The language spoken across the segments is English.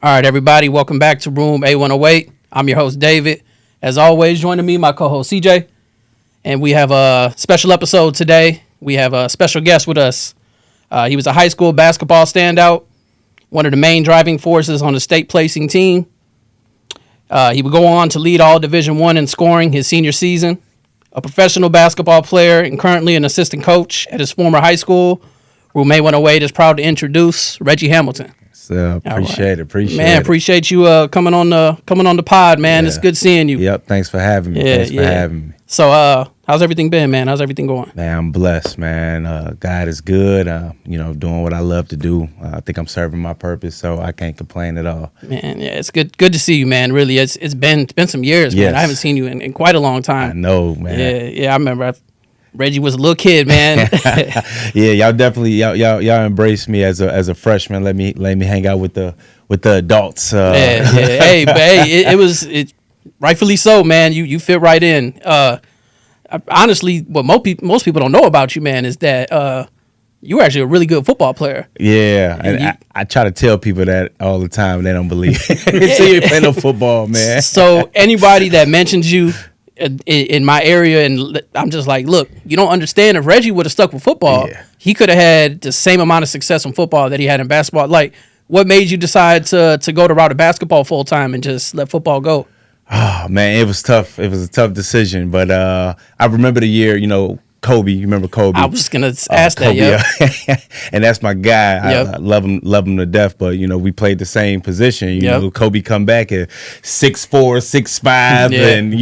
All right, everybody, welcome back to Room A-108. I'm your host, David. As always, joining me, my co-host, CJ. And we have a special episode today. We have a special guest with us. He was a high school basketball standout, one of the main driving forces on the state placing team. He would go on to lead all Division I in scoring his senior season. A professional basketball player and currently an assistant coach at his former high school. Room A-108 is proud to introduce Reggie Hamilton. Appreciate it. Man, appreciate you coming on the pod, man. Yeah. It's good seeing you. Yep, thanks for having me. Thanks for having me. So, how's everything been, man? How's everything going? Man, I'm blessed, man. God is good. Doing what I love to do. I think I'm serving my purpose, so I can't complain at all. Man, yeah, it's good to see you, man. Really, it's been some years, man. I haven't seen you in quite a long time. I know, man. Yeah, I remember. Reggie was a little kid, man. Yeah, y'all definitely y'all embraced me as a freshman. Let me hang out with the adults. Hey, it was rightfully so, man. You fit right in. Honestly, what most people don't know about you, man, is that you were actually a really good football player. Yeah, and I try to tell people that all the time, and they don't believe it. So you play no football, man. So anybody that mentions you in my area, and I'm just like, look, you don't understand. If Reggie would have stuck with football, he could have had the same amount of success in football that he had in basketball. Like, what made you decide to go the route of basketball full time and just let football go? Oh man, it was tough. It was a tough decision, but I remember the year, Kobe. You remember Kobe? I was gonna ask that, yeah. And that's my guy. I love him to death. But we played the same position. You know, Kobe come back at 6'4", 6'5", and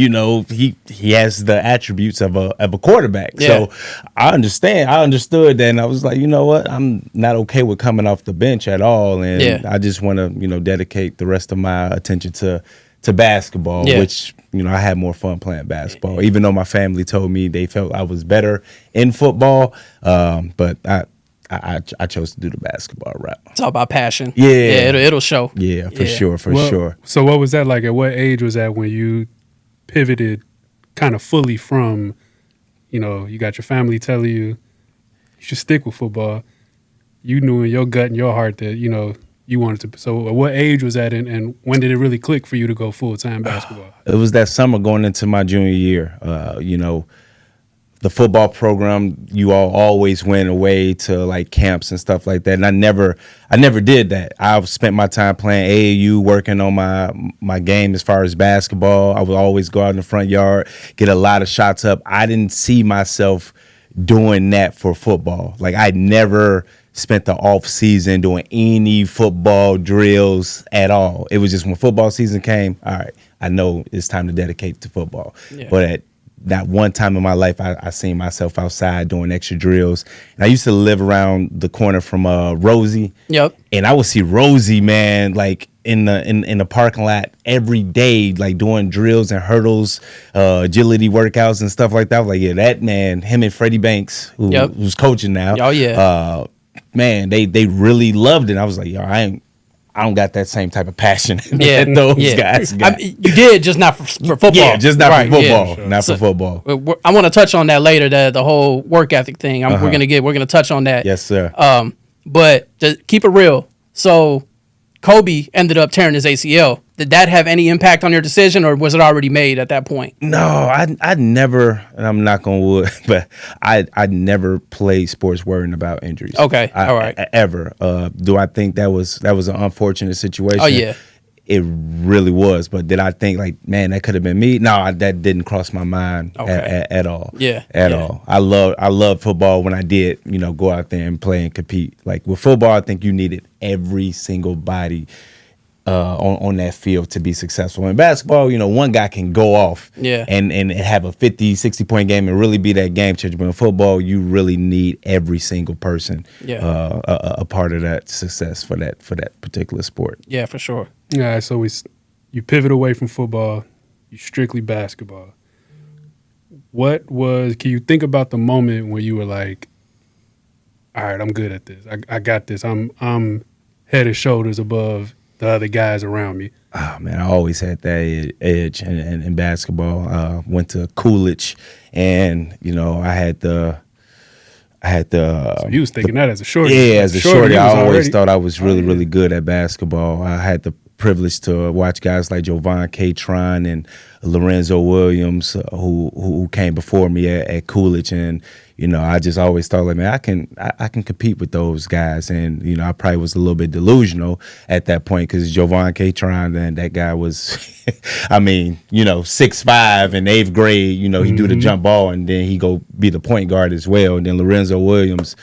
he has the attributes of a quarterback. Yeah. So I understood that, and I was like, you know what? I'm not okay with coming off the bench at all, and I just want to dedicate the rest of my attention to basketball, which I had more fun playing basketball, even though my family told me they felt I was better in football. But I chose to do the basketball route. It's all about passion. Yeah, it'll show. Yeah, for sure. So what was that like? At what age was that when you pivoted kind of fully from, you got your family telling you should stick with football. You knew in your gut and your heart that you wanted to. So at what age was that, and when did it really click for you to go full-time basketball? It was that summer going into my junior year. The football program, you all always went away to like camps and stuff like that. And I never did that. I spent my time playing AAU, working on my game as far as basketball. I would always go out in the front yard, get a lot of shots up. I didn't see myself doing that for football. Like, I never spent the off season doing any football drills at all. It was just when football season came, all right, I know it's time to dedicate to football. Yeah. But at that one time in my life, I seen myself outside doing extra drills. And I used to live around the corner from Rosie. Yep. And I would see Rosie, man, like in the parking lot every day, like doing drills and hurdles, agility workouts and stuff like that. I was like, yeah, that man, him and Freddie Banks, who's coaching now. Oh yeah. Man, they really loved it. I was like, yo, I don't got that same type of passion that those guys got. You did, just not for football. Yeah, just not for football. Yeah, sure. Not for football. I want to touch on that later. The whole work ethic thing. We're gonna touch on that. Yes, sir. But to keep it real, so Kobe ended up tearing his ACL. Did that have any impact on your decision, or was it already made at that point? No, I never, and I'm not going to wood, but I never played sports worrying about injuries. Okay, all right. Ever. Do I think that was an unfortunate situation? Oh, yeah. It really was. But did I think, like, man, that could have been me? No, that didn't cross my mind at all. Yeah. At all. I love football when I did, go out there and play and compete. Like, with football, I think you needed every single body on that field to be successful. In basketball, one guy can go off and have a 50, 60-point game and really be that game changer. But in football, you really need every single person a part of that success for that particular sport. Yeah, for sure. All right, so you pivot away from football, you strictly basketball. Can you think about the moment when you were like, all right, I'm good at this. I got this. I'm head and shoulders above the other guys around me. Oh, man, I always had that edge in basketball. Went to Coolidge, and, I had the So you was thinking that as a shorty. Yeah, as a shorty, I always thought I was really, really good at basketball. I had the privileged to watch guys like Jovan Catron and Lorenzo Williams, who came before me at Coolidge, and I just always thought, like, man, I can compete with those guys, and I probably was a little bit delusional at that point because Jovan Catron, and that guy was, I mean, 6'5" in 8th grade, he do the jump ball, and then he go be the point guard as well, and then Lorenzo Williams.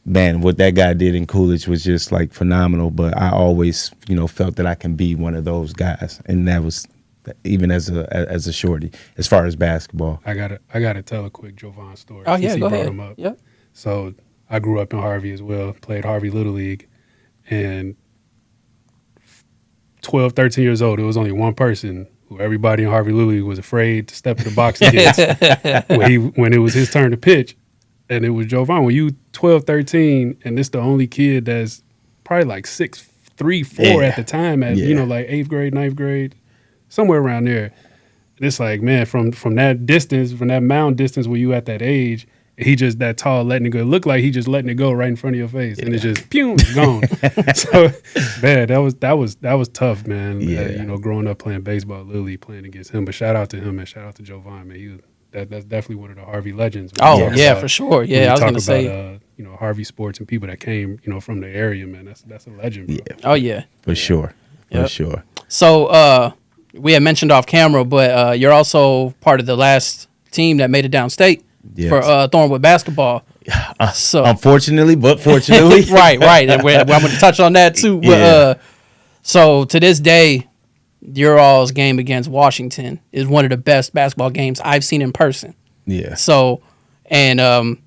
Man, what that guy did in Coolidge was just like phenomenal. But I always, felt that I can be one of those guys, and that was even as a shorty as far as basketball. I gotta tell a quick Jovan story. Oh yeah, since go he brought ahead. him up. Yep. So I grew up in Harvey as well. Played Harvey Little League, and 12, 13 years old, there was only one person who everybody in Harvey Little League was afraid to step in the box against when it was his turn to pitch. And it was Jovan. When you 12, 13, and this the only kid that's probably like 6'3", 4 at the time, at like 8th grade, 9th grade, somewhere around there. And it's like, man, from that distance, from that mound distance where you at that age, he just that tall, letting it go. It looked like he just letting it go right in front of your face, and it's just pew, it's gone. So, man, that was tough, man. Yeah. Growing up playing baseball, Lily playing against him. But shout out to him and shout out to Jovan, man. He was. That's definitely one of the Harvey legends. Oh yeah, for sure. Yeah, I was gonna say, Harvey sports and people that came, from the area, man. That's a legend, bro. Yeah. Oh yeah, for sure, Yep. for sure. So we had mentioned off camera, but you're also part of the last team that made it downstate for Thornwood basketball. So unfortunately, but fortunately, right. And I'm going to touch on that too. But, so to this day, your all's game against Washington is one of the best basketball games I've seen in person. Yeah. So, and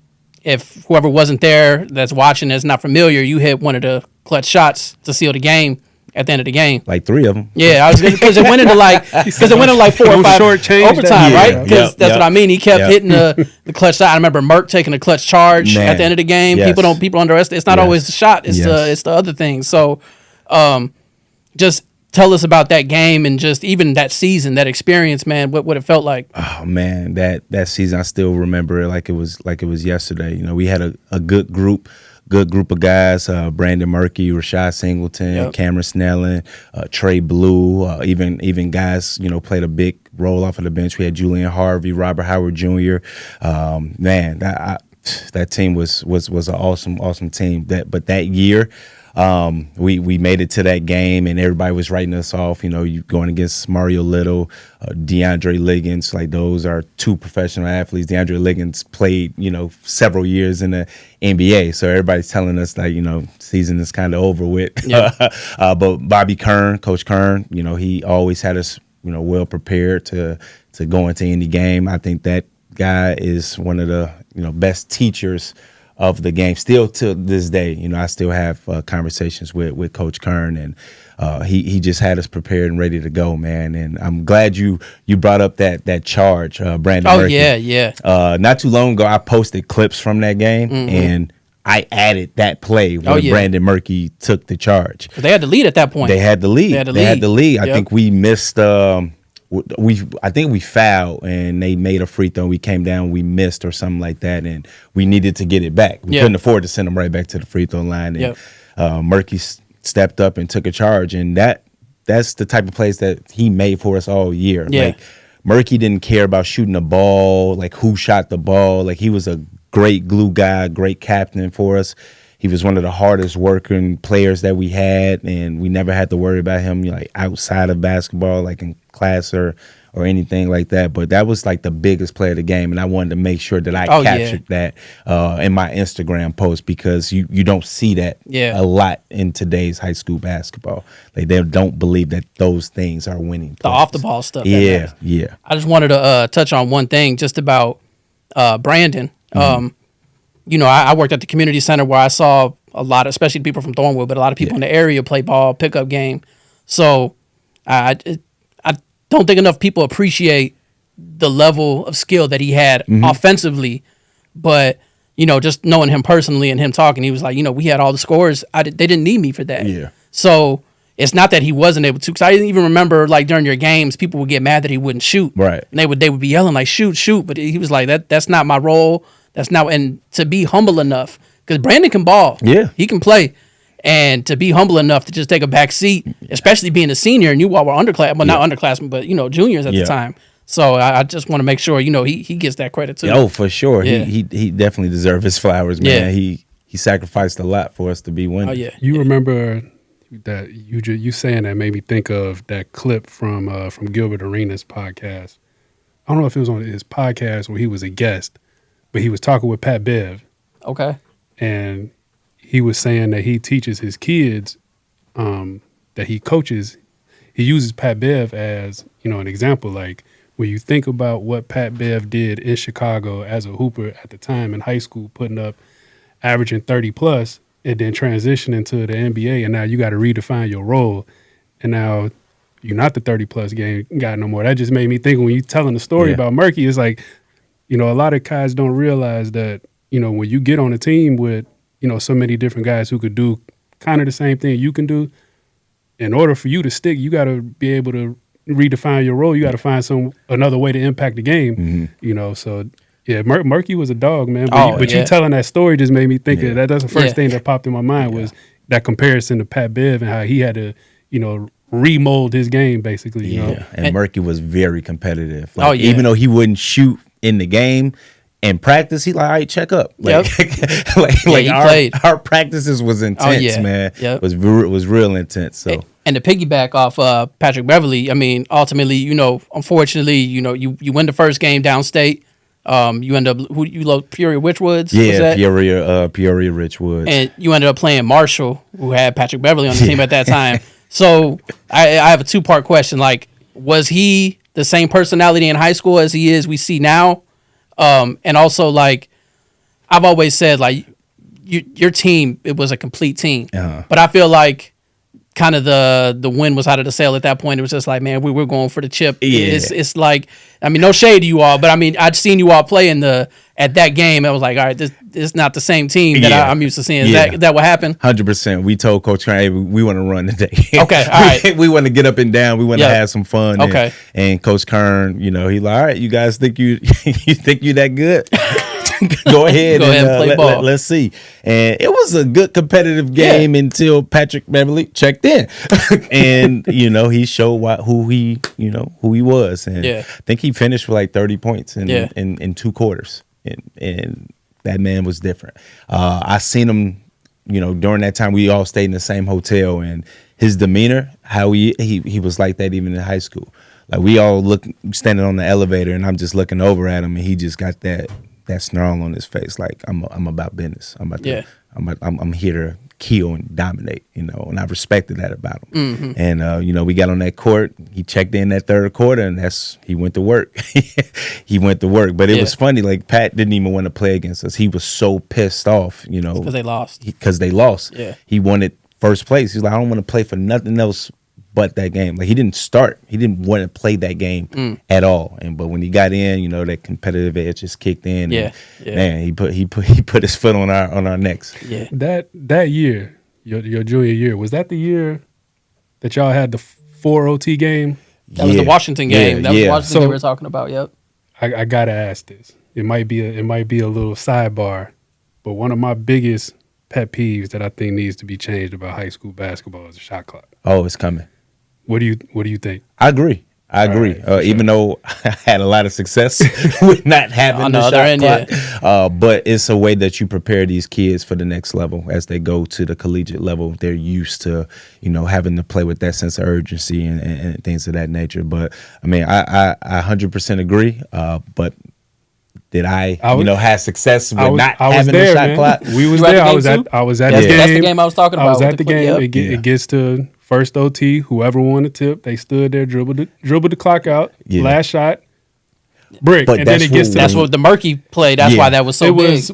if whoever wasn't there that's watching that's not familiar, you hit one of the clutch shots to seal the game at the end of the game. Like 3 of them. Yeah, I was because it went into like 4 or 5 overtime, right? Because that's what I mean. He kept hitting the clutch shot. I remember Merck taking a clutch charge at the end of the game. Yes. People underestimate. It's not always the shot. It's the other thing. So, just tell us about that game and just even that season, that experience, man. What it felt like. Oh man, that season I still remember it like it was yesterday. We had a good group of guys. Brandon Murkey, Rashad Singleton, Cameron Snelling, Trey Blue. Even guys played a big role off of the bench. We had Julian Harvey, Robert Howard Jr. Man, that team was an awesome team. But that year. We made it to that game and everybody was writing us off. You going against Mario Little, DeAndre Liggins. Like those are 2 professional athletes. DeAndre Liggins played several years in the NBA, so everybody's telling us like season is kind of over with. Yeah. But Bobby Kern, Coach Kern, he always had us well prepared to go into any game. I think that guy is one of the best teachers of the game still to this day. I still have conversations with Coach Kern, and he just had us prepared and ready to go, man. And I'm glad you brought up that charge, Brandon Murphy. Yeah. Not too long ago, I posted clips from that game, and I added that play where Brandon Murphy took the charge. They had the lead at that point. They had the lead. Yep. I think we missed. I think we fouled and they made a free throw. We came down, we missed or something like that, and we needed to get it back. We couldn't afford to send them right back to the free throw line. And Murphy stepped up and took a charge, and that's the type of plays that he made for us all year. Yeah. Like Murphy didn't care about shooting the ball, like who shot the ball. Like he was a great glue guy, great captain for us. He was one of the hardest working players that we had, and we never had to worry about him like outside of basketball, like in class or anything like that. But that was like the biggest play of the game, and I wanted to make sure that I captured that in my Instagram post because you don't see that a lot in today's high school basketball. Like they don't believe that those things are winning. The off the ball stuff. Yeah. I just wanted to touch on one thing just about Brandon. I worked at the community center where I saw a lot, especially people from Thornwood, but a lot of people in the area play ball, pickup game. So I don't think enough people appreciate the level of skill that he had offensively. But, just knowing him personally and him talking, he was like, we had all the scores. They didn't need me for that. Yeah. So it's not that he wasn't able to. Because I didn't even remember, like, during your games, people would get mad that he wouldn't shoot. Right. And they would be yelling, like, shoot. But he was like, that's not my role. That's not, and to be humble enough, because Brandon can ball. Yeah. He can play. And to be humble enough to just take a back seat, especially being a senior, and you all were underclass, well, not underclassmen, but juniors at the time. So I just want to make sure he gets that credit too. Oh, for sure. Yeah. He definitely deserves his flowers, man. Yeah. He sacrificed a lot for us to be winning. Oh yeah. You remember that you saying that made me think of that clip from Gilbert Arenas' podcast. I don't know if it was on his podcast where he was a guest, but he was talking with Pat Bev. Okay. And he was saying that he teaches his kids, that he coaches. He uses Pat Bev as an example. Like when you think about what Pat Bev did in Chicago as a hooper at the time in high school, putting up averaging 30 plus, and then transitioning to the NBA, and now you got to redefine your role, and now you're not the 30 plus game guy no more. That just made me think when you telling the story about Murky, it's like, a lot of guys don't realize that when you get on a team with so many different guys who could do kind of the same thing you can do, in order for you to stick, you got to be able to redefine your role. You got to find another way to impact the game. So. Yeah, Murky was a dog, man. But you telling that story just made me think of that. That's the first thing that popped in my mind was that comparison to Pat Bev and how he had to, remold his game, basically. You know? And Murky was very competitive. Like, even though he wouldn't shoot in the game, in practice, he like, all right, check up. Like, our practices was intense, man. Yep. It was real intense. So. And to piggyback off Patrick Beverly, I mean, ultimately, unfortunately, you win the first game downstate. You end up Peoria Richwoods. Yeah, Peoria Richwoods. And you ended up playing Marshall, who had Patrick Beverly on the team at that time. So I have a 2-part question. Like, was he the same personality in high school as we see now? And also, like, I've always said, like, your team, it was a complete team. But I feel like kind of the wind was out of the sail at that point. It was just like, man, we were going for the chip. It's like, I mean, no shade to you all, but I mean, I'd seen you all play at that game. I was like, all right, this is not the same team that I'm used to seeing. Is that what happened? 100%. We told Coach Kern, hey, we want to run today. Okay, all right. We want to get up and down. We want to have some fun. Okay. And Coach Kern, he like, all right, you guys think you think you that good? Go ahead and play ball. Let's see. And it was a good competitive game until Patrick Beverly checked in, and he showed who he was, and I think he finished with like 30 points in 2 quarters, and that man was different. I seen him, during that time we all stayed in the same hotel, and his demeanor, how he was like that even in high school. Like we all standing on the elevator, and I'm just looking over at him, and he just got that snarl on his face, like I'm about business. I'm here to kill and dominate, and I respected that about him. Mm-hmm. And we got on that court. He checked in that third quarter, and he went to work. He went to work, but it was funny. Like Pat didn't even want to play against us. He was so pissed off, because they lost. Because they lost. Yeah, he wanted first place. He's like, I don't want to play for nothing else but that game. Like he didn't start. He didn't want to play that game at all. But when he got in, that competitive edge just kicked in. Yeah. Man, he put his foot on our necks. Yeah. That year, your junior year, was that the year that y'all had the 4 OT game? That was the Washington game. That was Washington we were talking about. Yep. I gotta ask this. It might be a little sidebar, but one of my biggest pet peeves that I think needs to be changed about high school basketball is the shot clock. Oh, it's coming. What do you think? I agree. Right, even though I had a lot of success with not having the shot clock, but it's a way that you prepare these kids for the next level as they go to the collegiate level. They're used to, having to play with that sense of urgency and things of that nature. But I mean, I 100% agree. But did I have success with not having the shot clock? We was there. I was at the game. That's the game I was talking about. I was at the game. It gets to first OT. Whoever won the tip, they stood there, dribbled the clock out. Yeah. Last shot, brick, but and then it gets to that's what the Murky play. That's why that was so big.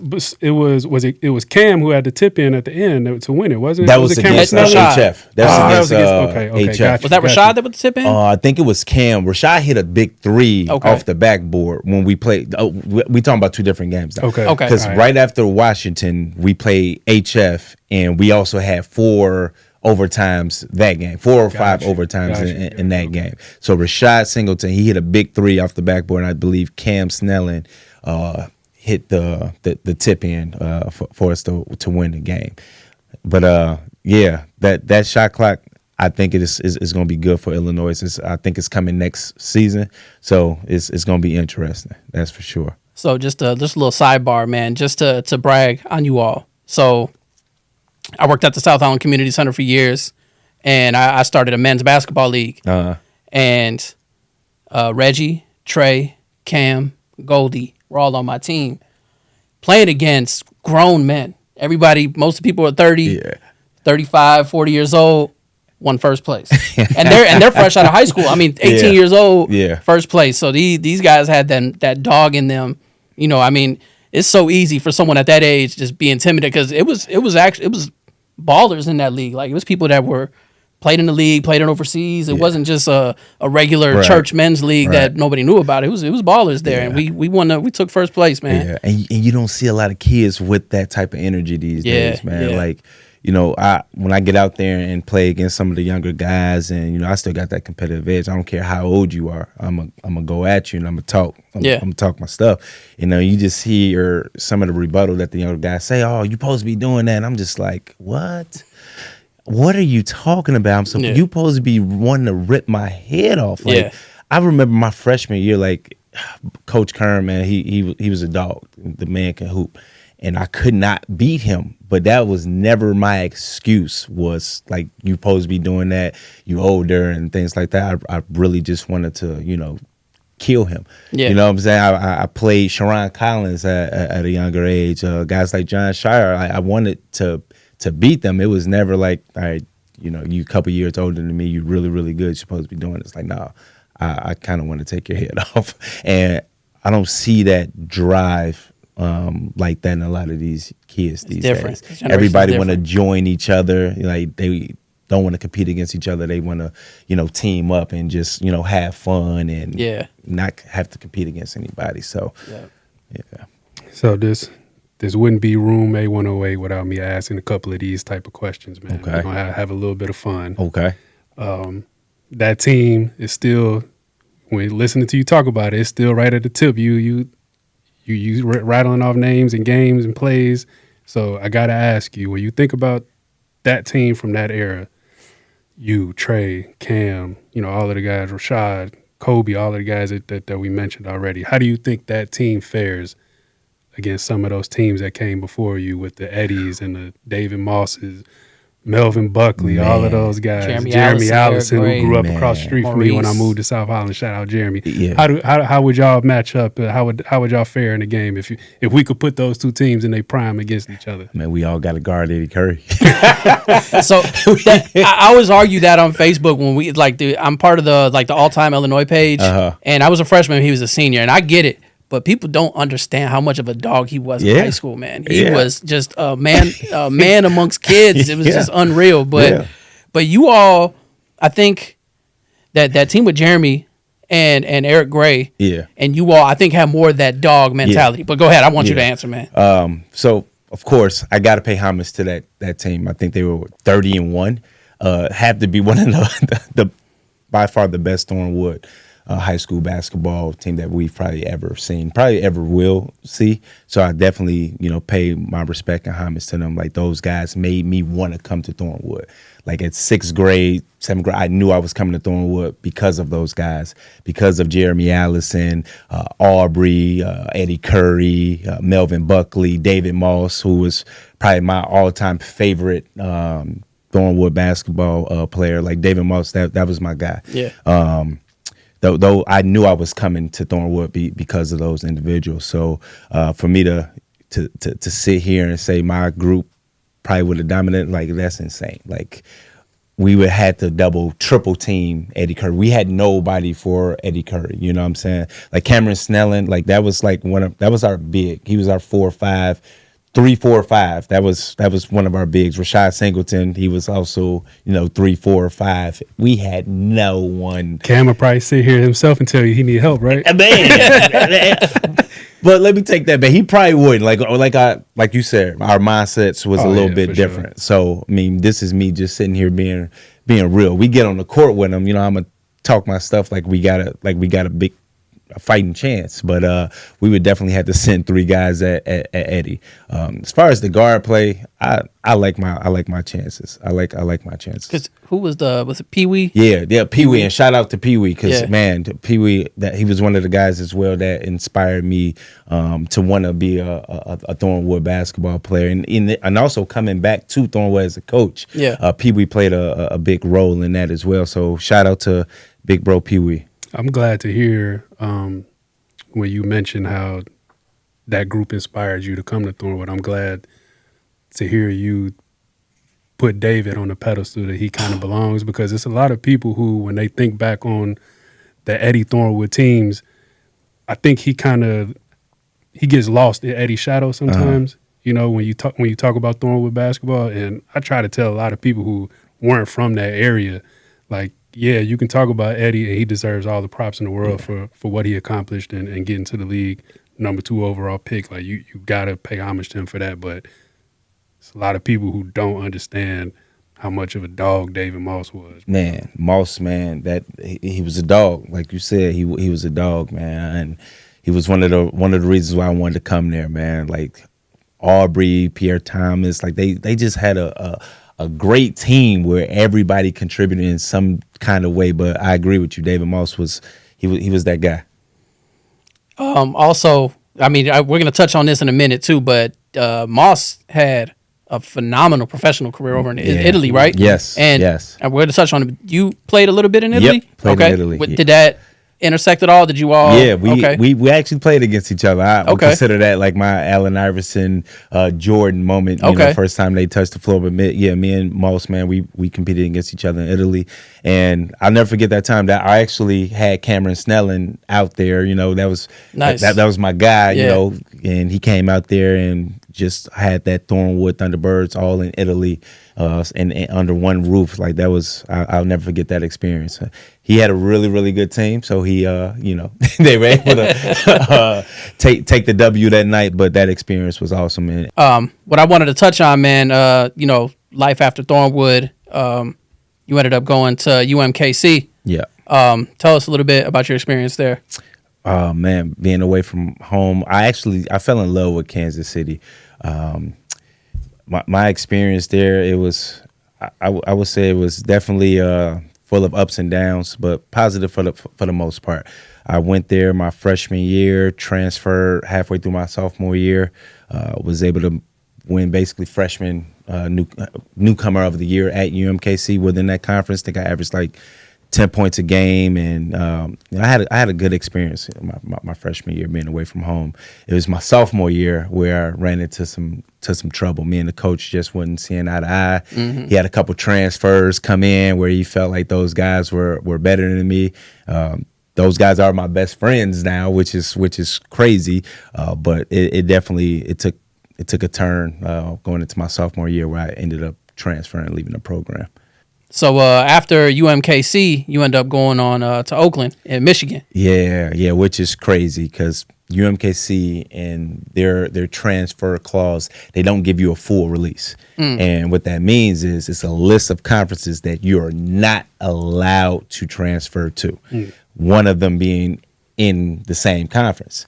It was Cam who had the tip in at the end to win it, wasn't it? That was against HF. That was against HF. Was that Rashad that put the tip in? I think it was Cam. Rashad hit a big 3 off the backboard when we played. We talking about 2 different games now. Okay. Because right after Washington, we played HF, and we also had 4 overtimes that game, 4 or 5 overtimes in that game. So Rashad Singleton, he hit a big 3 off the backboard, and I believe Cam Snelling hit the tip in for us to win the game. But yeah, that shot clock, I think it is going to be good for Illinois. I think it's coming next season, so it's going to be interesting. That's for sure. So just a little sidebar, man, just to brag on you all. So I worked at the South Island Community Center for years, and I started a men's basketball league. And Reggie, Trey, Cam, Goldie were all on my team, playing against grown men. Everybody, most of the people are 30, 35, 40 years old, won first place. and they're fresh out of high school. I mean, 18 years old, first place. So these guys had that dog in them. You know, I mean, it's so easy for someone at that age just be intimidated, because it was ballers in that league. Like, it was people that were played in the league, played in overseas. It wasn't just a regular church men's league that nobody knew about. It was ballers there, and we won. We took first place, man. Yeah, and you don't see a lot of kids with that type of energy these days, man. Yeah. Like, you know, when I get out there and play against some of the younger guys, and you know, I still got that competitive edge. I don't care how old you are. I'm gonna go at you and I'm gonna talk. I'm gonna talk my stuff. You know, you just hear some of the rebuttal that the younger guys say. Oh, you supposed to be doing that. And I'm just like, what? What are you talking about? You supposed to be wanting to rip my head off. Like, I remember my freshman year, like, Coach Kern, man, he was a dog. The man can hoop. And I could not beat him, but that was never my excuse. Was like, you supposed to be doing that, you older and things like that. I really just wanted to, you know, kill him. You know what I'm saying? I played Sharon Collins at a younger age. Guys like John Shire, I wanted to beat them. It was never like, all right, you know, you a couple years older than me, you really, really good, you're supposed to be doing this. Like, no, I kind of want to take your head off. And I don't see that drive like that in a lot of these kids these days. Everybody want to join each other. Like, they don't want to compete against each other. They want to, you know, team up and just, you know, have fun and not have to compete against anybody. So, So this wouldn't be Room A-108 without me asking a couple of these type of questions, man. Okay. We're going to have a little bit of fun. Okay. That team is still, when listening to you talk about it, it's still right at the tip. You rattling off names and games and plays. So I got to ask you, when you think about that team from that era, you, Trey, Cam, you know, all of the guys, Rashad, Kobe, all of the guys that we mentioned already, how do you think that team fares against some of those teams that came before you with the Eddies and the David Mosses, Melvin Buckley, all of those guys, Jeremy Allison, who grew up across the street from me when I moved to South Island. Shout out Jeremy. How would y'all match up? How would y'all fare in the game if we could put those two teams in their prime against each other? Man, we all got to guard Eddie Curry. So I always argue that on Facebook when we I'm part of the all-time Illinois page, and I was a freshman, he was a senior, and I get it. But people don't understand how much of a dog he was in high school, man. He was just a man amongst kids. It was just unreal. But you all, I think that team with Jeremy and Eric Gray, and you all, I think, have more of that dog mentality. But go ahead, I want you to answer, man. So of course, I got to pay homage to that team. I think they were 30-1. Have to be one of the by far the best Thornwood high school basketball team that we've probably ever seen, probably ever will see. So I definitely, you know, pay my respect and homage to them. Like, those guys made me want to come to Thornwood. Like, at 6th grade, 7th grade, I knew I was coming to Thornwood because of those guys, because of Jeremy Allison, Aubrey, Eddie Curry, Melvin Buckley, David Moss, who was probably my all-time favorite Thornwood basketball player. Like, David Moss, that was my guy. Though I knew I was coming to Thornwood because of those individuals. So for me to sit here and say my group probably would have dominated, like, that's insane. Like, we would have to double, triple team Eddie Curry. We had nobody for Eddie Curry. You know what I'm saying? Like, Cameron Snelling, like, that was like that was our big. He was our 4 or 5. 3, 4, 5. That was one of our bigs. Rashad Singleton, he was also, you know, 3, 4, or 5. We had no one. Cam will probably sit here himself and tell you he need help, right? Man. But let me take that back. He probably would. Like you said, our mindsets was a little bit different. Sure. So I mean, this is me just sitting here being real. We get on the court with him, you know, I'm gonna talk my stuff like we got a big a fighting chance. But we would definitely have to send 3 guys at Eddie. As far as the guard play, I like my chances. I like my chances. Because who was it Pee Wee? Yeah, Pee Wee, and shout out to Pee Wee because Yeah. man, Pee Wee, that he was one of the guys as well that inspired me to want to be a Thornwood basketball player, and also coming back to Thornwood as a coach. Yeah. Pee Wee played a big role in that as well. So shout out to big bro Pee Wee. I'm glad to hear when you mentioned how that group inspired you to come to Thornwood. I'm glad to hear you put David on the pedestal that he kind of belongs, because it's a lot of people who, when they think back on the Eddie Thornwood teams, I think he gets lost in Eddie's shadow sometimes. You know, when you talk about Thornwood basketball, and I try to tell a lot of people who weren't from that area, like, yeah, you can talk about Eddie, and he deserves all the props in the world for what he accomplished and getting to the league, number 2 overall pick. Like, you gotta pay homage to him for that. But it's a lot of people who don't understand how much of a dog David Moss was. Man, Moss, man, that he was a dog. Like you said, he was a dog, man, and he was one of the reasons why I wanted to come there, man. Like Aubrey, Pierre Thomas, like they just had a great team where everybody contributed in some kind of way. But I agree with you, David Moss was that guy. Also, I mean, we're gonna touch on this in a minute too, but Moss had a phenomenal professional career over in Italy, right? Yes, and yes. And we're going to touch on it. You played a little bit in Italy? Yep, played in Italy. Did that intersect at all? Did you all? Yeah, we actually played against each other. I would consider that like my Allen Iverson, Jordan moment. You know, first time they touched the floor. But me and Moss, man, we competed against each other in Italy, and I'll never forget that time that I actually had Cameron Snelling out there. You know, that was nice. That was my guy. You know, and he came out there and just had that Thornwood Thunderbirds all in Italy, and under one roof. Like that was, I'll never forget that experience. He had a really, really good team, so he, they were able to take the W that night. But that experience was awesome, man. What I wanted to touch on, man, life after Thornwood. You ended up going to UMKC. Yeah. Tell us a little bit about your experience there. Oh man, being away from home, I fell in love with Kansas City. My experience there, it was, I would say it was definitely full of ups and downs, but positive for the most part. I went there my freshman year, transferred halfway through my sophomore year, was able to win basically freshman newcomer of the year at UMKC within that conference. I think I averaged like 10 points a game, and I had a good experience my freshman year being away from home. It was my sophomore year where I ran into some trouble. Me and the coach just wasn't seeing eye to eye. Mm-hmm. He had a couple transfers come in where he felt like those guys were better than me. Those guys are my best friends now, which is crazy. But it definitely took a turn going into my sophomore year where I ended up transferring, leaving the program. So after UMKC, you end up going on to Oakland in Michigan. Yeah, which is crazy because UMKC and their transfer clause, they don't give you a full release. And what that means is it's a list of conferences that you're not allowed to transfer to. One of them being in the same conference.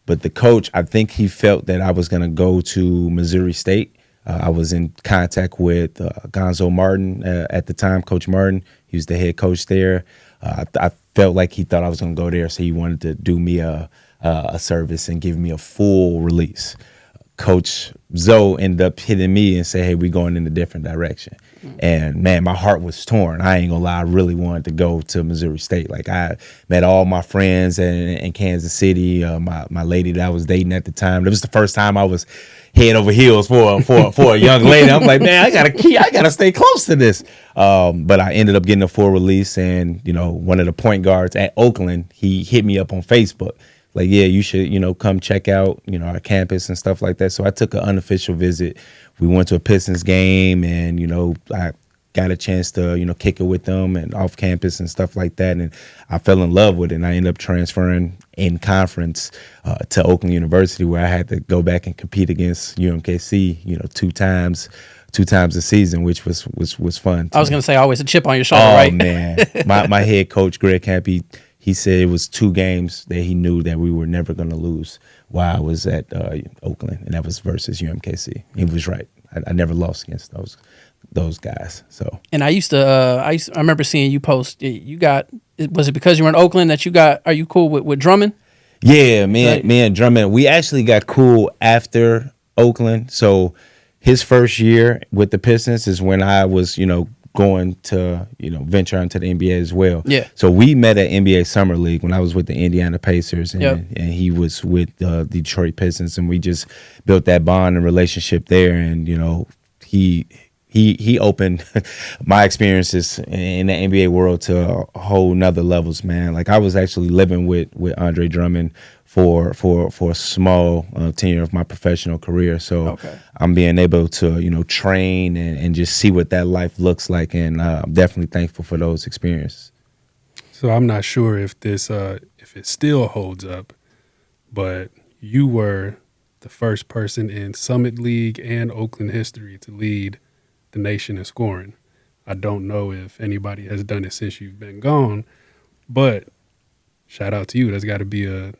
But the coach, I think he felt that I was going to go to Missouri State. I was in contact with Gonzo Martin at the time, Coach Martin. He was the head coach there. I felt like he thought I was going to go there, so he wanted to do me a service and give me a full release. Coach Zoe ended up hitting me and said, hey, we're going in a different direction. And, man, my heart was torn. I ain't going to lie. I really wanted to go to Missouri State. Like, I met all my friends in Kansas City, my lady that I was dating at the time. It was the first time I was head over heels for a young lady. I'm like, man, I gotta stay close to this. But I ended up getting a full release, and one of the point guards at Oakland, he hit me up on Facebook. Like, yeah, you should, come check out, our campus and stuff like that. So I took an unofficial visit. We went to a Pistons game, and, I got a chance to, kick it with them and off campus and stuff like that. And I fell in love with it, and I ended up transferring in conference to Oakland University, where I had to go back and compete against UMKC, two times a season, which was fun. I was going to say, always a chip on your shoulder, oh, right? Man. My head coach, Greg Camp, he said it was 2 games that he knew that we were never going to lose while I was at Oakland, and that was versus UMKC. He was right. I never lost against those guys. So, and I remember seeing you post. Was it because you were in Oakland that are you cool with Drummond? Yeah, me and Drummond, we actually got cool after Oakland. So his first year with the Pistons is when I was, going to, venture into the NBA as well. Yeah. So we met at NBA Summer League when I was with the Indiana Pacers and he was with the Detroit Pistons, and we just built that bond and relationship there. And, he opened my experiences in the NBA world to a whole nother levels, man. Like I was actually living with Andre Drummond for a small tenure of my professional career. So I'm being able to, train and just see what that life looks like. And I'm definitely thankful for those experiences. So I'm not sure if if it still holds up, but you were the first person in Summit League and Oakland history to lead the nation in scoring. I don't know if anybody has done it since you've been gone, but shout out to you. That's got to be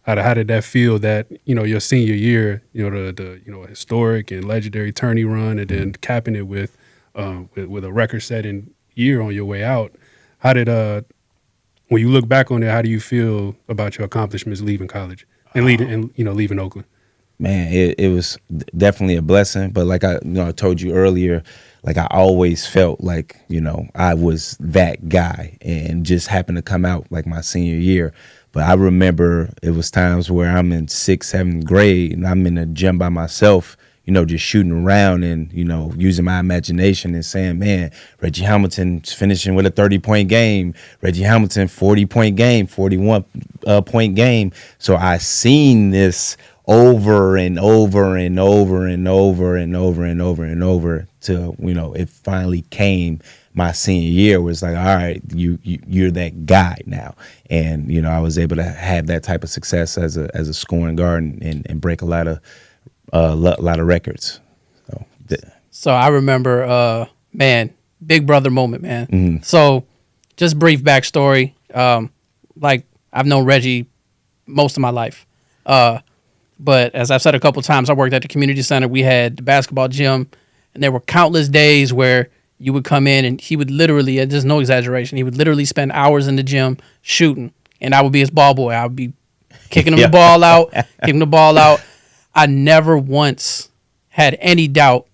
how did that feel that, your senior year, the historic and legendary tourney run, and then capping it with a record-setting year on your way out? How did when you look back on it, how do you feel about your accomplishments leaving college and leaving Oakland? Man, it was definitely a blessing. But like I told you earlier, like I always felt like, I was that guy and just happened to come out like my senior year. But I remember it was times where I'm in 6th, 7th grade and I'm in the gym by myself, just shooting around and, using my imagination and saying, man, Reggie Hamilton's finishing with a 30-point game. Reggie Hamilton, 40-point game, 41-point game. So I seen this over and over and over and over and over and over and over till, it finally came my senior year. Was like, all right, you're that guy now. And, I was able to have that type of success as a scoring guard and break a lot of records. So I remember, big brother moment, man. Mm-hmm. So just brief backstory. Like I've known Reggie most of my life. But as I've said a couple times, I worked at the community center. We had the basketball gym, and there were countless days where you would come in and he would literally, there's no exaggeration, he would literally spend hours in the gym shooting, and I would be his ball boy. I would be kicking him the ball out. I never once had any doubt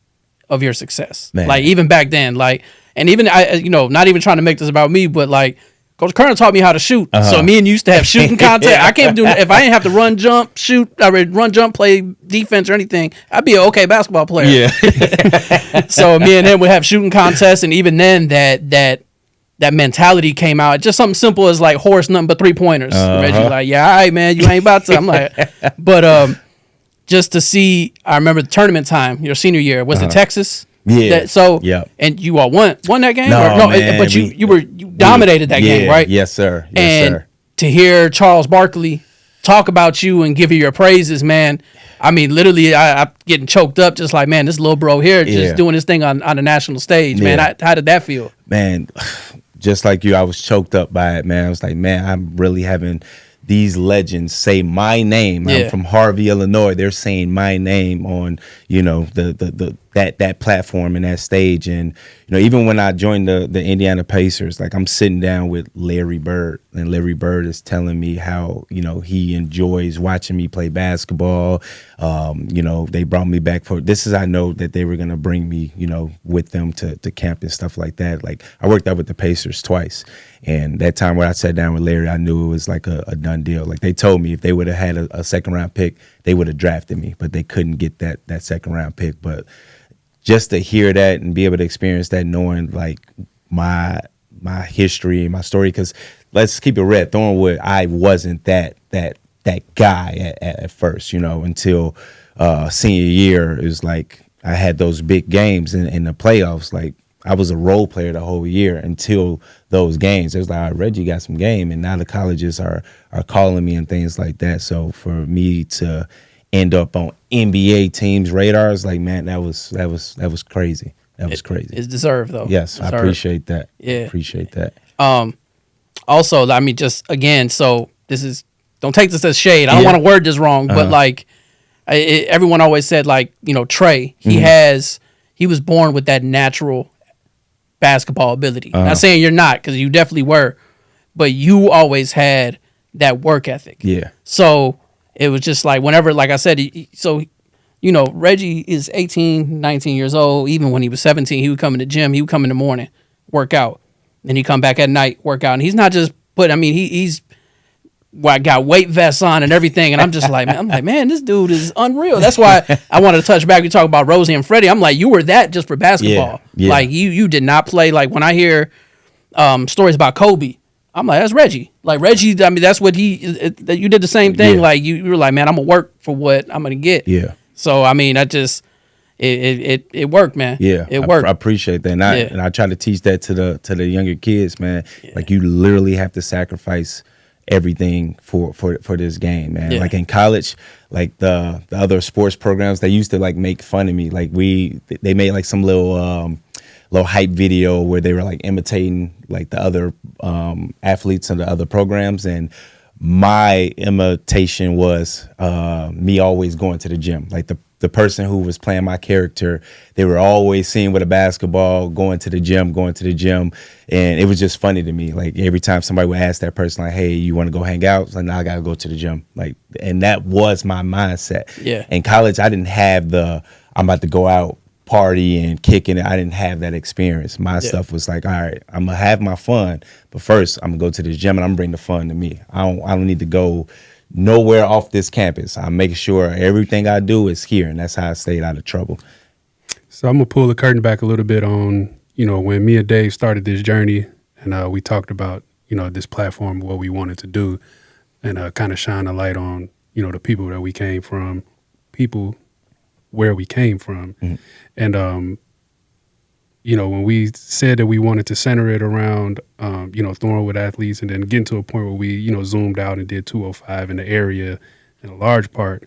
of your success. Man. Like even back then, and even I, not even trying to make this about me, but like Coach Kerner taught me how to shoot. So me and you used to have shooting contest. I can't do if I didn't have to run, jump, shoot, run, jump, play defense or anything. I'd be an okay basketball player. Yeah. So me and him would have shooting contests, and even then that mentality came out. Just something simple as like horse nothing but 3-pointers. Reggie like, yeah, all right, man, you ain't about to. I'm like, but just to see. I remember the tournament time, your senior year. Was it Texas? Yeah. And you all won that game? No, man, but you dominated that game, right? Yes, sir. And to hear Charles Barkley talk about you and give you your praises, man. I mean, literally, I'm getting choked up, just like, man, this little bro here just doing his thing on the national stage, man. How did that feel? Man, just like you, I was choked up by it, man. I was like, man, I'm really having these legends say my name. I'm from Harvey, Illinois. They're saying my name on, that platform and that stage. And, even when I joined the Indiana Pacers, like I'm sitting down with Larry Bird, and Larry Bird is telling me how, he enjoys watching me play basketball. They brought me back I know that they were going to bring me, with them to camp and stuff like that. Like I worked out with the Pacers twice. And that time when I sat down with Larry, I knew it was like a done deal. Like they told me if they would have had a second round pick, they would have drafted me, but they couldn't get that second round pick. But just to hear that and be able to experience that, knowing like my history and my story, because let's keep it real, Thornwood, I wasn't that guy at first, until senior year. It was like I had those big games in the playoffs. Like I was a role player the whole year until those games. It was like, all right, Reggie got some game, and now the colleges are calling me and things like that. So for me to end up on NBA teams' radars, like, man, that was crazy. That was crazy. It's deserved though. Yes, I appreciate that. Yeah, appreciate that. Also, I mean, just again, so this is, don't take this as shade. I don't want to word this wrong, but like everyone always said, like, you know, Trey, he was born with that natural basketball ability. Not saying you're not, because you definitely were, but you always had that work ethic. Yeah. So it was just like whenever, like I said, so, you know, Reggie is 18, 19 years old. Even when he was 17, he would come in the gym. He would come in the morning, work out. Then he'd come back at night, work out. And he's not just he's got weight vests on and everything. And I'm just like, man, this dude is unreal. That's why I wanted to touch back. We talk about Rosie and Freddie. I'm like, you were that just for basketball. Yeah. Like you did not play. Like when I hear stories about Kobe, I'm like, that's Reggie. Like Reggie, I mean, that's what you did the same thing. Yeah. Like you were like, man, I'm gonna work for what I'm gonna get. Yeah. So I mean, I just it worked, man. Yeah, it worked. I appreciate that, and I try to teach that to the younger kids, man. Yeah. Like you literally have to sacrifice everything for this game, man. Yeah. Like in college, like the other sports programs, they used to like make fun of me. Like they made like some little hype video where they were like imitating like the other athletes and the other programs, and my imitation was me always going to the gym. Like the person who was playing my character, they were always seen with a basketball, going to the gym, and it was just funny to me. Like every time somebody would ask that person, like, "Hey, you want to go hang out?" It's like, "No, I gotta go to the gym." Like, and that was my mindset. Yeah. In college, I didn't have I'm about to go out, party and kicking it. I didn't have that experience. My stuff was like, all right, I'm gonna have my fun, but first I'm gonna go to the gym and I'm gonna bring the fun to me. I don't need to go nowhere off this campus. I'm making sure everything I do is here, and that's how I stayed out of trouble. So I'm gonna pull the curtain back a little bit on, you know, when me and Dave started this journey, and we talked about, you know, this platform, what we wanted to do, and kind of shine a light on, you know, the people that we came from, where we came from. Mm-hmm. And, you know, when we said that we wanted to center it around, you know, Thornwood athletes, and then getting to a point where we, you know, zoomed out and did 205 in the area in a large part.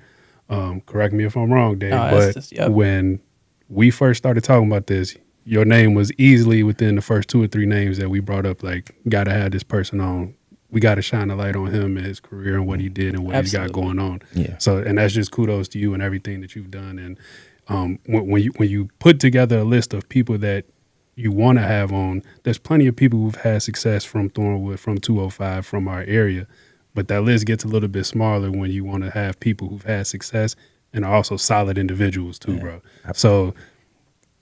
Correct me if I'm wrong, Dave, but when we first started talking about this, your name was easily within the first 2 or 3 names that we brought up, like, got to have this person on. We got to shine a light on him and his career and what he did and what he's got going on. Yeah. So, and that's just kudos to you and everything that you've done. And when you put together a list of people that you want to have on, there's plenty of people who've had success from Thornwood, from 205, from our area. But that list gets a little bit smaller when you want to have people who've had success and are also solid individuals too, bro. Absolutely. So,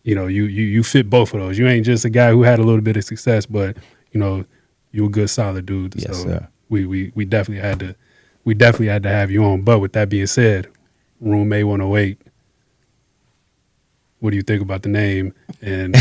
you know, you fit both of those. You ain't just a guy who had a little bit of success, but, you know, you're a good, solid dude. Yes, so sir. We definitely had to have you on. But with that being said, Room A-108, what do you think about the name? And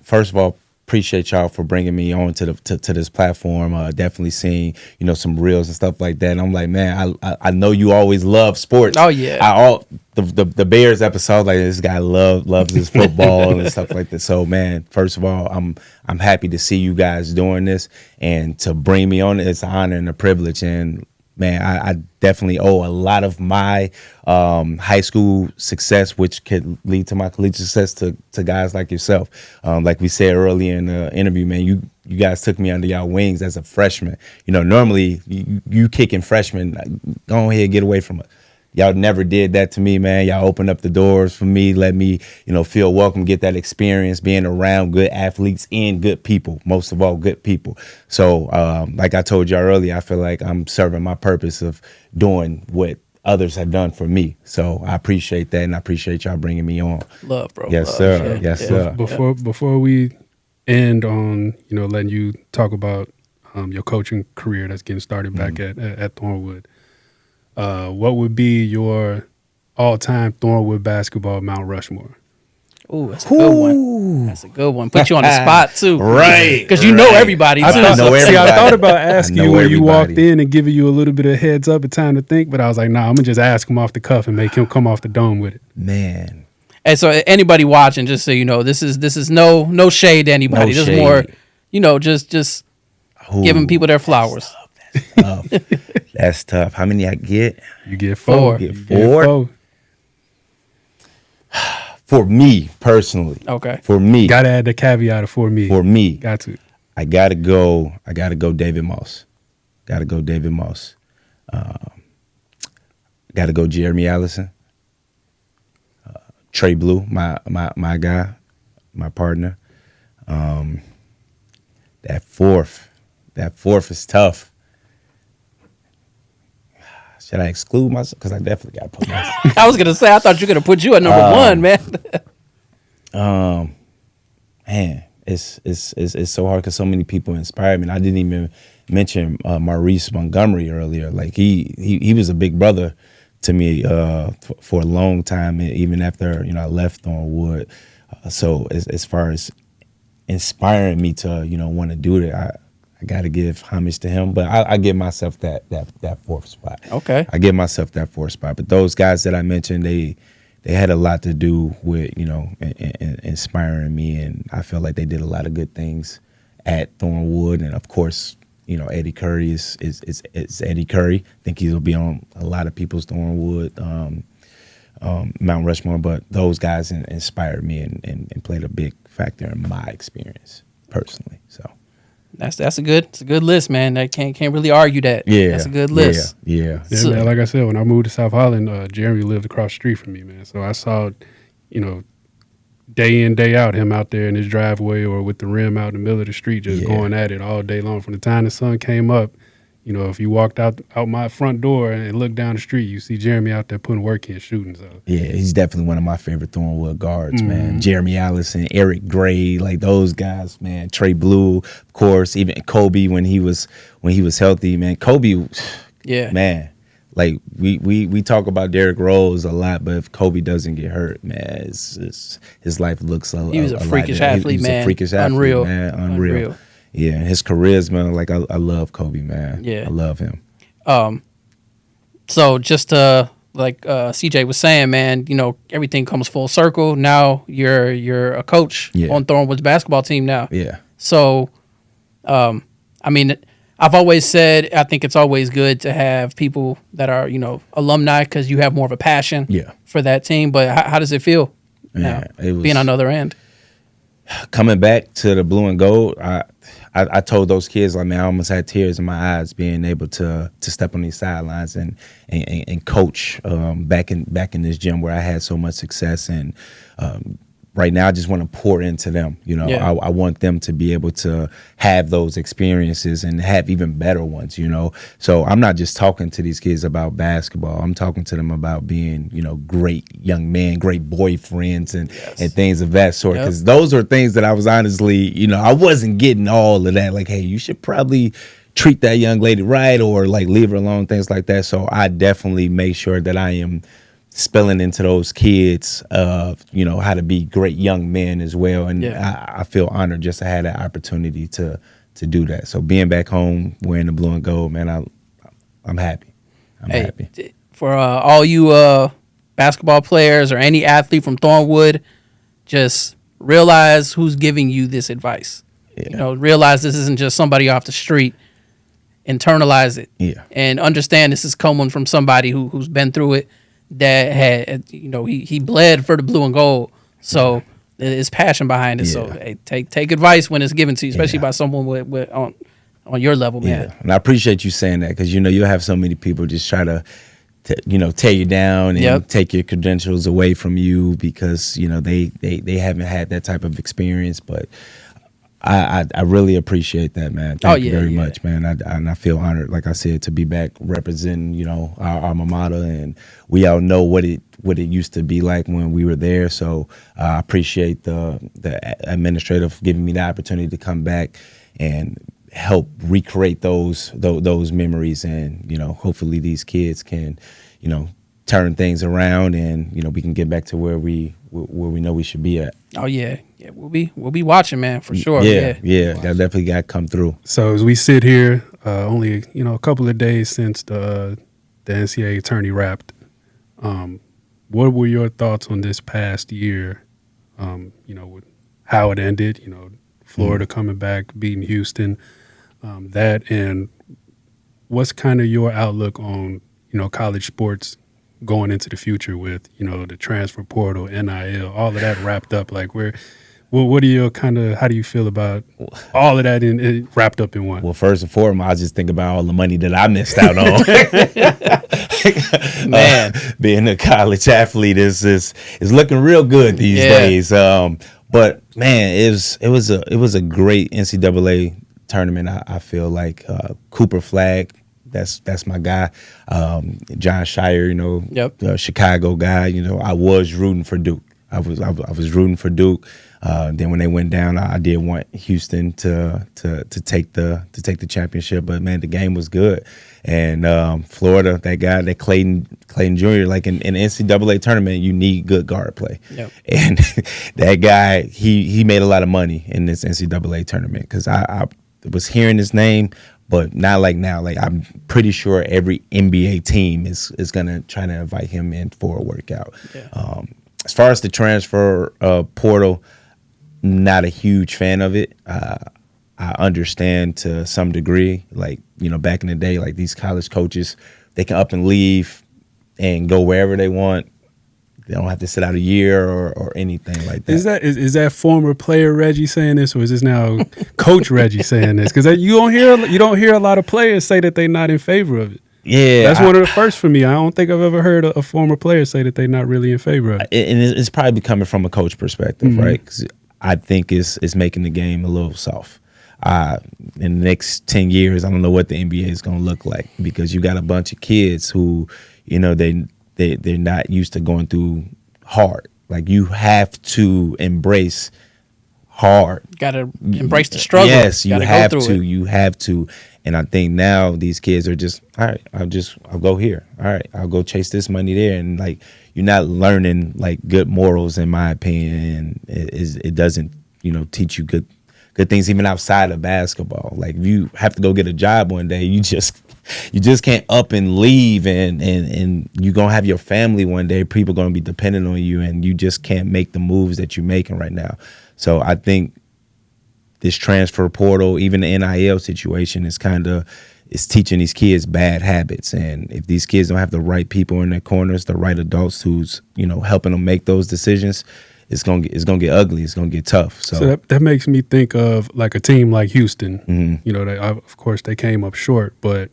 first of all, appreciate y'all for bringing me on to this platform. Definitely seeing, you know, some reels and stuff like that. And I'm like, man, I know you always love sports. Oh yeah. The Bears episode, like, this guy loves his football and stuff like that. So, man, first of all, I'm happy to see you guys doing this, and to bring me on, it's an honor and a privilege. And man, I definitely owe a lot of my high school success, which could lead to my collegiate success, to guys like yourself. Like we said earlier in the interview, man, you guys took me under y'all wings as a freshman. You know, normally you kicking freshmen, go ahead, get away from it. Y'all never did that to me, man. Y'all opened up the doors for me, let me, you know, feel welcome, get that experience being around good athletes and good people, most of all, good people. So like I told y'all earlier, I feel like I'm serving my purpose of doing what others have done for me. So I appreciate that, and I appreciate y'all bringing me on. Love, bro. Yes, love. sir. Yeah. Yes, sir. Before we end on, you know, letting you talk about your coaching career that's getting started back at Thornwood, what would be your all-time Thornwood basketball Mount Rushmore? Ooh, that's a good one. That's a good one. Put you on the spot too, right? Because you know everybody. I thought about asking you when you walked in and giving you a little bit of heads up and time to think, but I was like, nah, I'm gonna just ask him off the cuff and make him come off the dome with it. Man. And so anybody watching, just so you know, this is no shade to anybody. This is more, you know, just giving people their flowers. Tough. That's tough. How many I get? You get 4. Get 4. For me personally. Okay. For me. Gotta add the caveat of for me. For me. Got to. I gotta go David Moss. Gotta go David Moss. Gotta go Jeremy Allison. Trey Blue, my guy, my partner. That fourth is tough. Should I exclude myself? Because I definitely got to put myself. I was gonna say I thought you were gonna put you at number one, man. Man, it's so hard because so many people inspire me. And I didn't even mention Maurice Montgomery earlier. Like he was a big brother to me for a long time, even after I left Thornwood. So as far as inspiring me to want to do it, I got to give homage to him. But I give myself that fourth spot. Okay, I give myself that fourth spot. But those guys that I mentioned, they had a lot to do with inspiring me, and I feel like they did a lot of good things at Thornwood. And of course, Eddie Curry is Eddie Curry. I think he'll be on a lot of people's Thornwood, Mount Rushmore. But those guys inspired me and played a big factor in my experience personally. So that's a good list, man. I can't really argue that. Yeah, that's a good list. Yeah. Yeah, man, like I said, when I moved to South Holland, Jeremy lived across the street from me, man. So I saw, day in, day out, him out there in his driveway or with the rim out in the middle of the street, just going at it all day long. From the time the sun came up, if you walked out my front door and looked down the street, you see Jeremy out there putting work in, shooting. So yeah, he's definitely one of my favorite Thornwood guards, man. Jeremy Allison, Eric Gray, like those guys, man. Trey Blue, of course, even Kobe when he was healthy, man. Kobe, man. Like we talk about Derrick Rose a lot, but if Kobe doesn't get hurt, man, his life looks a He was a freakish athlete, man. A freakish athlete, Unreal. man. Unreal. Yeah, his charisma, like I love Kobe, man. Yeah, I love him. So just like CJ was saying, man, everything comes full circle. Now you're a coach on Thornwood's basketball team now. Yeah. So, I mean, I've always said I think it's always good to have people that are alumni because you have more of a passion for that team. But how does it feel now being on the other end? Coming back to the blue and gold, I told those kids, like, man, I almost had tears in my eyes being able to step on these sidelines and coach back in this gym where I had so much success. And right now, I just want to pour into them. I want them to be able to have those experiences and have even better ones. So I'm not just talking to these kids about basketball. I'm talking to them about being, great young men, great boyfriends, and things of that sort. Because those are things that I was honestly, I wasn't getting all of that. Like, hey, you should probably treat that young lady right, or like leave her alone, things like that. So I definitely make sure that I am spilling into those kids of how to be great young men as well, and I feel honored just to have that opportunity to do that. So being back home wearing the blue and gold, man, I'm happy. I'm happy. For all you basketball players or any athlete from Thornwood, just realize who's giving you this advice. Realize this isn't just somebody off the street. Internalize it, and understand this is coming from somebody who's been through it. That had, he bled for the blue and gold, so there's passion behind it. So hey, take advice when it's given to you, especially by someone with on your level, man. Yeah, and I appreciate you saying that because you'll have so many people just try to tear you down and take your credentials away from you because they haven't had that type of experience, but. I really appreciate that, man. Thank you very much, man. I feel honored, like I said, to be back representing, our alma mater, and we all know what it used to be like when we were there. So I appreciate the administrator giving me the opportunity to come back and help recreate those memories, and hopefully these kids can, turn things around, and we can get back to where we know we should be at. Oh yeah, we'll be watching, man, for sure. Yeah, that definitely got to come through. So as we sit here, only a couple of days since the NCAA tourney wrapped, what were your thoughts on this past year? With how it ended. Florida coming back, beating Houston, that, and what's kind of your outlook on college sports going into the future with, the transfer portal, NIL, all of that wrapped up? Like, what are your how do you feel about all of that wrapped up in one? Well, first and foremost, I just think about all the money that I missed out on. Man, Being a college athlete is looking real good these days. But man, it was a great NCAA tournament. I feel like Cooper Flagg, that's my guy. John Shire, Yep. the Chicago guy. I was rooting for Duke. I was rooting for Duke. Then when they went down, I did want Houston to take the championship. But man, the game was good. And Florida, that guy, that Clayton Jr., like in the NCAA tournament, you need good guard play. Yep. And that guy, he made a lot of money in this NCAA tournament because I was hearing his name, but not like now. Like I'm pretty sure every NBA team is gonna try to invite him in for a workout. Yeah. As far as the transfer portal, not a huge fan of it. I understand to some degree, like, back in the day, like these college coaches, they can up and leave and go wherever they want. They don't have to sit out a year or anything like that. Is that former player Reggie saying this, or is this now Coach Reggie saying this? Because you don't hear a lot of players say that they're not in favor of it. Yeah, that's one of the first for me. I don't think I've ever heard a former player say that they're not really in favor of it. And it's probably coming from a coach perspective, right? 'Cause I think it's making the game a little soft. In the next 10 years, I don't know what the NBA is going to look like because you got a bunch of kids who, they're not used to going through hard. Like you have to embrace hard. Got to embrace the struggle. Yes, you have to. It. You have to. And I think now these kids are just, all right, I'll go here. All right, I'll go chase this money there. And like, you're not learning like good morals, in my opinion. And it doesn't, teach you good things even outside of basketball. Like if you have to go get a job one day, you just can't up and leave and you're going to have your family one day. People going to be dependent on you and you just can't make the moves that you're making right now. So I think this transfer portal, even the NIL situation is it's teaching these kids bad habits. And if these kids don't have the right people in their corners, the right adults who's, helping them make those decisions, it's gonna get ugly. It's gonna get tough. So that makes me think of like a team like Houston. Mm-hmm. Of course they came up short, but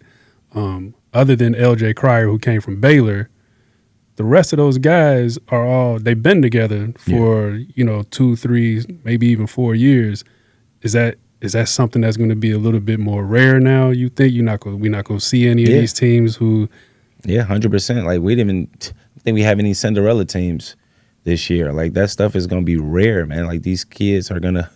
other than L.J. Cryer, who came from Baylor, the rest of those guys they've been together for 2, 3, maybe even 4 years. Is that something that's going to be a little bit more rare now? You think we're not going to see any of these teams who? Yeah, 100%. Like we didn't even think we have any Cinderella teams this year. Like that stuff is going to be rare, man. Like these kids are gonna,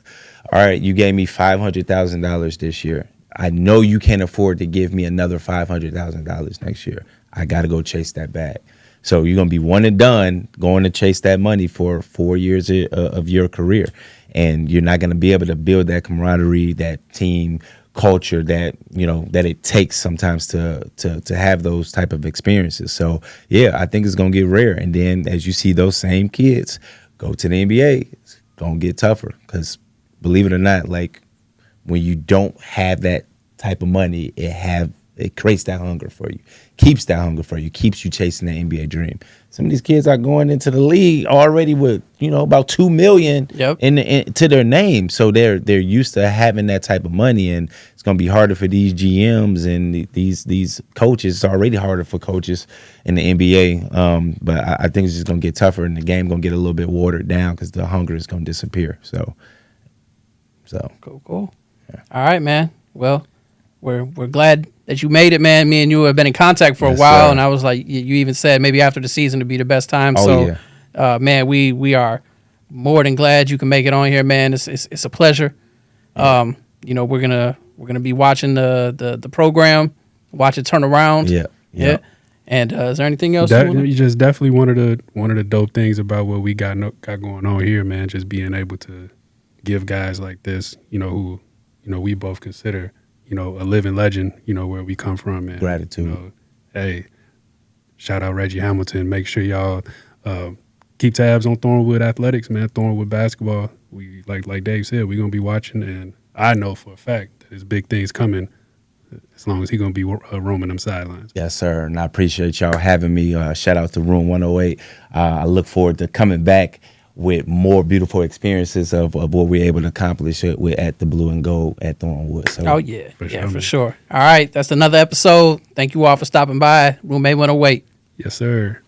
all right, you gave me $500,000 this year. I know you can't afford to give me another $500,000 next year. I got to go chase that bag. So you're going to be one and done going to chase that money for 4 years of your career. And you're not going to be able to build that camaraderie, that team culture that, that it takes sometimes to have those type of experiences. So, yeah, I think it's going to get rare. And then as you see those same kids go to the NBA, it's going to get tougher because believe it or not, like when you don't have that type of money, it creates that hunger for you, keeps that hunger for you, keeps you chasing the NBA dream. Some of these kids are going into the league already with, about $2 million to their name. So they're used to having that type of money, and it's going to be harder for these GMs and these coaches. It's already harder for coaches in the NBA. But I think it's just going to get tougher, and the game going to get a little bit watered down because the hunger is going to disappear. So cool. Yeah. All right, man. Well, we're glad that you made it, man. Me and you have been in contact for a while, sir. And I was like, you even said maybe after the season to be the best time. Man, we are more than glad you can make it on here, man. It's a pleasure. Yeah. We're gonna be watching the program, watch it turn around. Yeah. And is there anything else? You just definitely one of the dope things about what we got going on here, man. Just being able to give guys like this, who we both consider, a living legend, where we come from, man. Gratitude. Hey, shout out Reggie Hamilton. Make sure y'all keep tabs on Thornwood Athletics, man. Thornwood basketball. We like Dave said, we're gonna be watching, and I know for a fact that there's big things coming as long as he gonna be roaming them sidelines. Yes, sir. And I appreciate y'all having me. Shout out to Room 108. I look forward to coming back with more beautiful experiences of what we're able to accomplish at the Blue and Gold at Thornwood. So, Oh, yeah. For Yeah, sure, for man. sure. All right. That's another episode. Thank you all for stopping by. Room A108. Yes, sir.